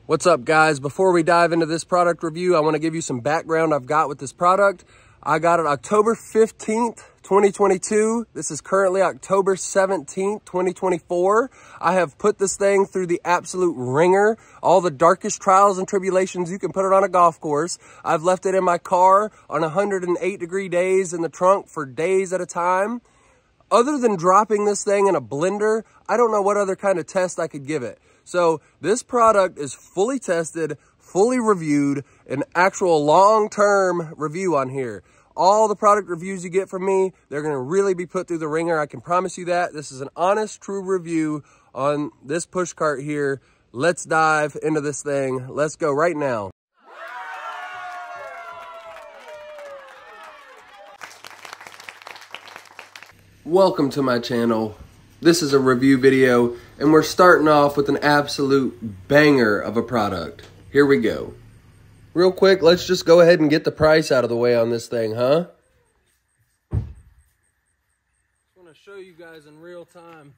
What's up, guys? Before we dive into this product review, I want to give you some background I've got with this product. I got it October 15th, 2022. This is currently October 17th, 2024. I have put this thing through the absolute ringer, all the darkest trials and tribulations you can put it on a golf course. I've left it in my car on 108-degree days in the trunk for days at a time. Other than dropping this thing in a blender, I don't know what other kind of test I could give it. So this product is fully tested, fully reviewed, an actual long-term review on here. All the product reviews you get from me, they're gonna really be put through the ringer. I can promise you that. This is an honest, true review on this push cart here. Let's dive into this thing. Let's go right now. Welcome to my channel. This is a review video, and we're starting off with an absolute banger of a product. Here we go. Real quick, let's just go ahead and get the price out of the way on this thing, huh? Just want to show you guys in real time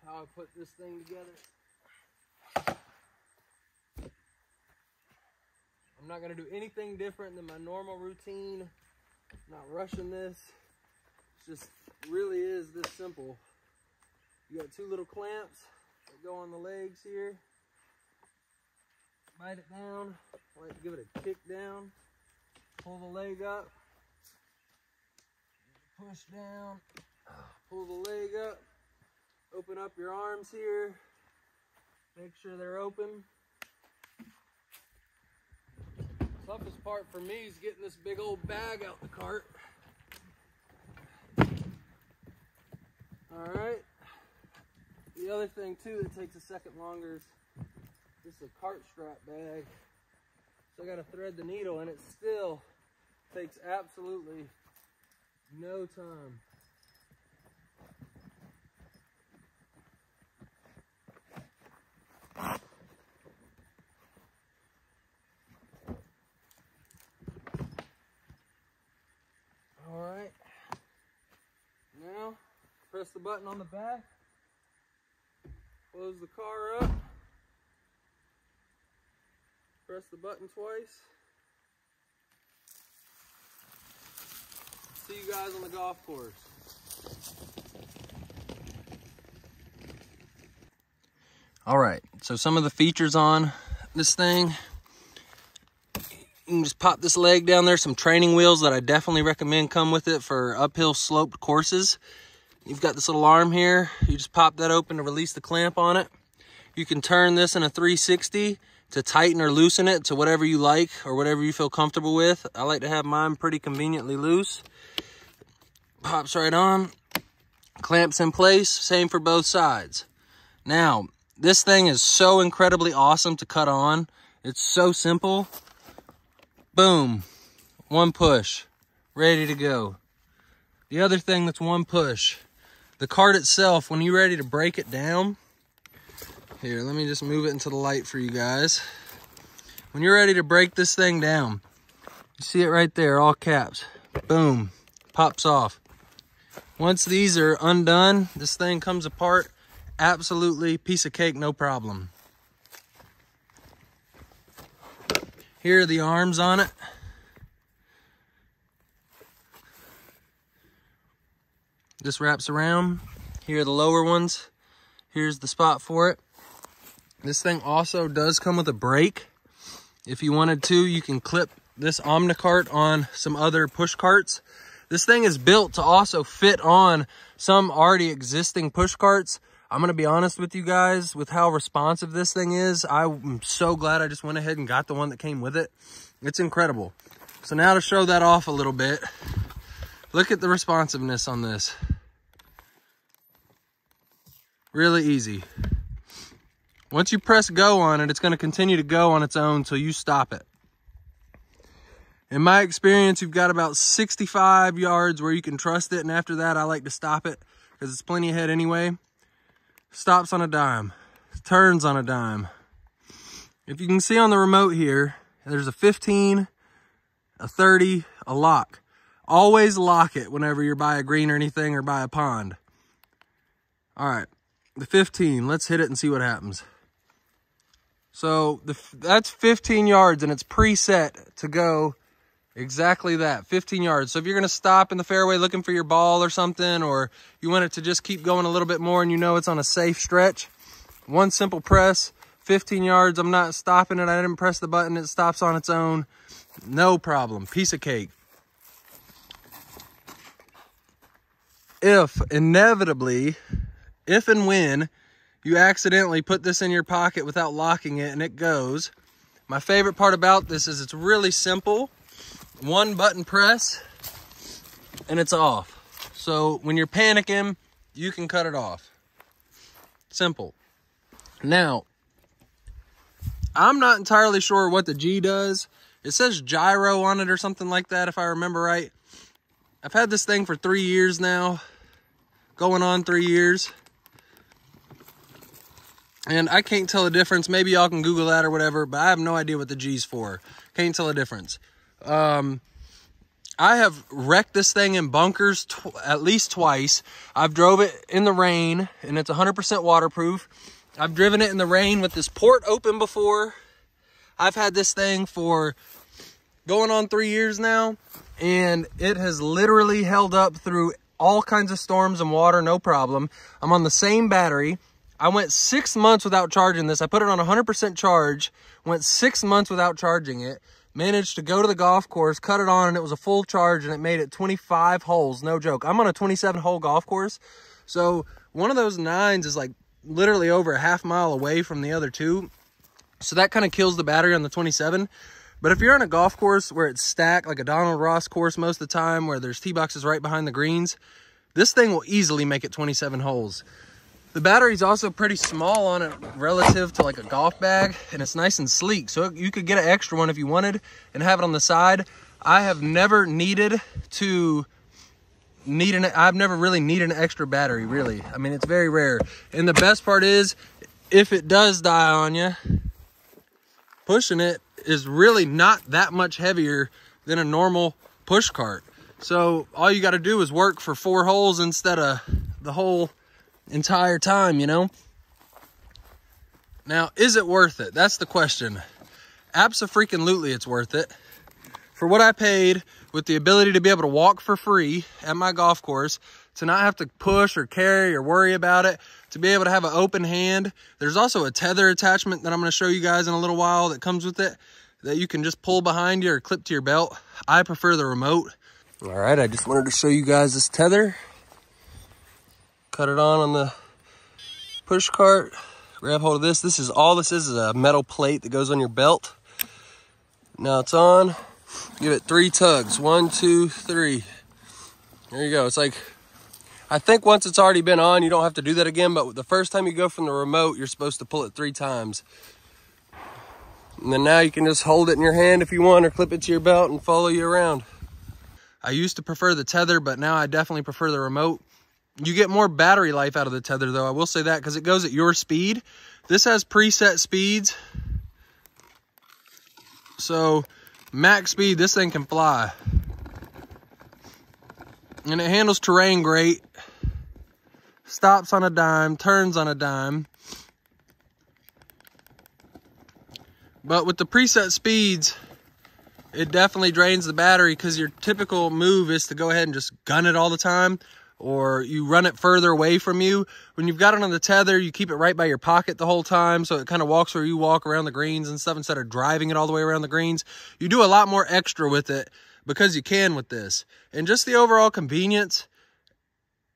how I put this thing together. I'm not going to do anything different than my normal routine. I'm not rushing this. Just really is this simple. You got two little clamps that go on the legs here. Bite it down, like give it a kick down, pull the leg up, push down, pull the leg up, open up your arms here, make sure they're open. Toughest part for me is getting this big old bag out the cart. Alright, the other thing too that takes a second longer is this is a cart strap bag. So I got to thread the needle, and it still takes absolutely no time. Alright, now press the button on the back, close the car up, press the button twice. See you guys on the golf course. All right, so some of the features on this thing. You can just pop this leg down there. Some training wheels that I definitely recommend come with it for uphill sloped courses. You've got this little arm here. You just pop that open to release the clamp on it. You can turn this in a 360 to tighten or loosen it to whatever you like or whatever you feel comfortable with. I like to have mine pretty conveniently loose. Pops right on. Clamps in place. Same for both sides. Now, this thing is so incredibly awesome to cut on. It's so simple. Boom. One push. Ready to go. The other thing that's one push. The cart itself, when you're ready to break it down, here, let me just move it into the light for you guys. When you're ready to break this thing down, you see it right there, all caps. Boom, pops off. Once these are undone, this thing comes apart. Absolutely piece of cake, no problem. Here are the arms on it. This wraps around. Here are the lower ones. Here's the spot for it. This thing also does come with a brake. If you wanted to, you can clip this Omnicart on some other push carts. This thing is built to also fit on some already existing push carts. I'm gonna be honest with you guys, with how responsive this thing is, I'm so glad I just went ahead and got the one that came with it. It's incredible. So now to show that off a little bit, look at the responsiveness on this. Really easy. Once you press go on it, it's going to continue to go on its own until you stop it. In my experience, you've got about 65 yards where you can trust it, and after that, I like to stop it because it's plenty ahead anyway. Stops on a dime. Turns on a dime. If you can see on the remote here, there's a 15, a 30, a lock. Always lock it whenever you're by a green or anything or by a pond. All right, the 15, let's hit it and see what happens. So that's 15 yards, and it's preset to go exactly that, 15 yards. So if you're gonna stop in the fairway looking for your ball or something, or you want it to just keep going a little bit more and you know it's on a safe stretch, one simple press, 15 yards. I'm not stopping it. I didn't press the button. It stops on its own. No problem. Piece of cake. If inevitably, if and when you accidentally put this in your pocket without locking it and it goes, my favorite part about this is it's really simple. One button press and it's off. So when you're panicking, you can cut it off. Simple. Now, I'm not entirely sure what the G does. It says gyro on it or something like that, if I remember right. I've had this thing for 3 years now, going on 3 years. And I can't tell the difference. Maybe y'all can Google that or whatever, but I have no idea what the G's for. Can't tell the difference. I have wrecked this thing in bunkers at least twice. I've drove it in the rain, and it's 100% waterproof. I've driven it in the rain with this port open before. I've had this thing for going on 3 years now, and it has literally held up through all kinds of storms and water, no problem. I'm on the same battery. I went 6 months without charging this. I put it on 100% charge, went 6 months without charging it, managed to go to the golf course, cut it on, and it was a full charge, and it made it 25 holes, no joke. I'm on a 27-hole golf course, so one of those 9s is like literally over a half mile away from the other two. So that kind of kills the battery on the 27. But if you're on a golf course where it's stacked, like a Donald Ross course most of the time, where there's tee boxes right behind the greens, this thing will easily make it 27 holes. The battery's also pretty small on it relative to like a golf bag, and it's nice and sleek. So you could get an extra one if you wanted and have it on the side. I have never needed to I've never really needed an extra battery, really. I mean, it's very rare. And the best part is, if it does die on you, pushing it is really not that much heavier than a normal push cart. So all you got to do is work for 4 holes instead of the whole entire time, you know? Now, is it worth it? That's the question. Abso-freaking-lutely, it's worth it. For what I paid, with the ability to be able to walk for free at my golf course, to not have to push or carry or worry about it, to be able to have an open hand. There's also a tether attachment that I'm going to show you guys in a little while that comes with it, that you can just pull behind you or clip to your belt. I prefer the remote. All right, I just wanted to show you guys this tether. Cut it on the push cart. Grab hold of this. This is a metal plate that goes on your belt. Now it's on. Give it 3 tugs. 1, 2, 3. There you go. It's like, I think once it's already been on, you don't have to do that again, but the first time you go from the remote, you're supposed to pull it 3 times. And then now you can just hold it in your hand if you want, or clip it to your belt and follow you around. I used to prefer the tether, but now I definitely prefer the remote. You get more battery life out of the tether, though. I will say that, because it goes at your speed. This has preset speeds. So max speed, this thing can fly. And it handles terrain great. Stops on a dime, turns on a dime. But with the preset speeds, it definitely drains the battery, because your typical move is to go ahead and just gun it all the time, or you run it further away from you. When you've got it on the tether, you keep it right by your pocket the whole time, so it kind of walks where you walk around the greens and stuff, instead of driving it all the way around the greens. You do a lot more extra with it, because you can with this. And just the overall convenience,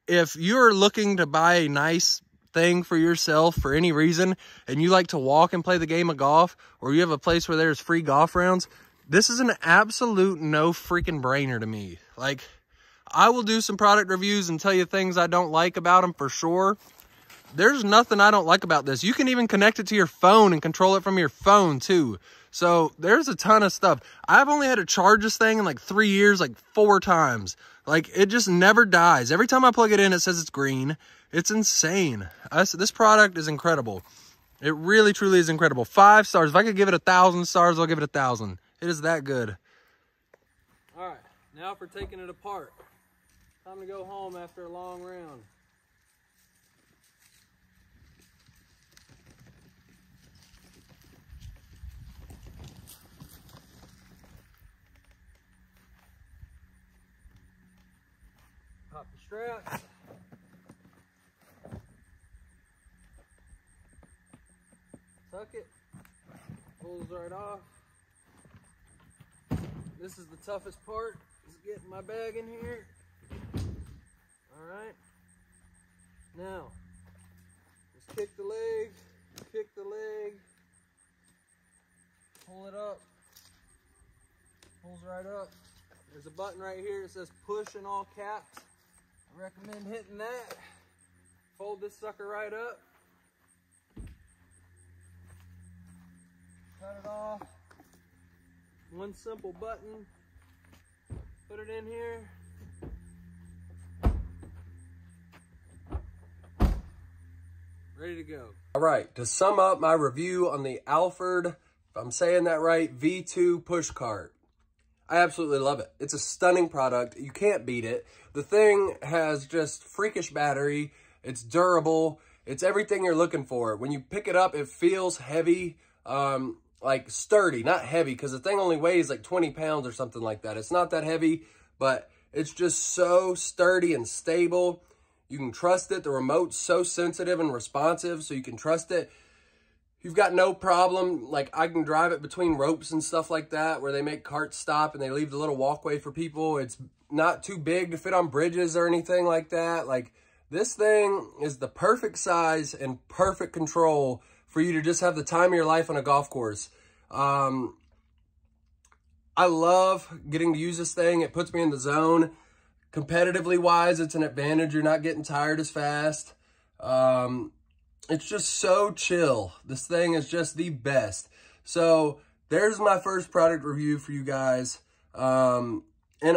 if you're looking to buy a nice thing for yourself for any reason, and you like to walk and play the game of golf, or you have a place where there's free golf rounds, this is an absolute no freaking brainer to me. Like, I will do some product reviews and tell you things I don't like about them for sure. There's nothing I don't like about this. You can even connect it to your phone and control it from your phone too. So there's a ton of stuff. I've only had to charge this thing in like 3 years, like 4 times. Like, it just never dies. Every time I plug it in, it says it's green. It's insane. This product is incredible. It really, truly is incredible. 5 stars. If I could give it 1,000 stars, I'll give it 1,000. It is that good. All right, now for taking it apart. Time to go home after a long round. Pop the straps. Tuck it. Pulls right off. This is the toughest part, is getting my bag in here. All right. Now, just kick the leg, pull it up, pulls right up. There's a button right here that says push in all caps. I recommend hitting that. Fold this sucker right up. Cut it off. One simple button. Put it in here. Ready to go. All right, to sum up my review on the Alphard, if I'm saying that right, V2 push cart. I absolutely love it. It's a stunning product. You can't beat it. The thing has just freakish battery. It's durable. It's everything you're looking for. When you pick it up, it feels heavy, like sturdy, not heavy, because the thing only weighs like 20 pounds or something like that. It's not that heavy, but it's just so sturdy and stable. You can trust it. The remote's so sensitive and responsive, so you can trust it. You've got no problem. Like, I can drive it between ropes and stuff like that, where they make carts stop and they leave the little walkway for people. It's not too big to fit on bridges or anything like that. Like, this thing is the perfect size and perfect control for you to just have the time of your life on a golf course. I love getting to use this thing. It puts me in the zone. Competitively wise, it's an advantage. You're not getting tired as fast. It's just so chill. This thing is just the best. So there's my first product review for you guys. And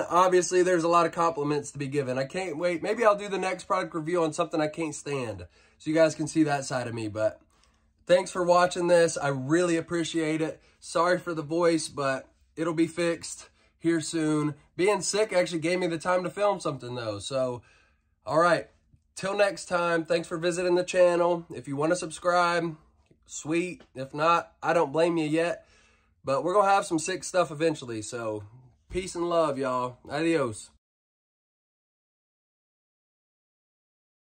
obviously there's a lot of compliments to be given. I can't wait. Maybe I'll do the next product review on something I can't stand, so you guys can see that side of me. But thanks for watching this. I really appreciate it. Sorry for the voice, but it'll be fixed here soon. Being sick actually gave me the time to film something though. So, all right. Till next time, thanks for visiting the channel. If you want to subscribe, sweet. If not, I don't blame you yet. But we're going to have some sick stuff eventually. So, peace and love, y'all. Adios.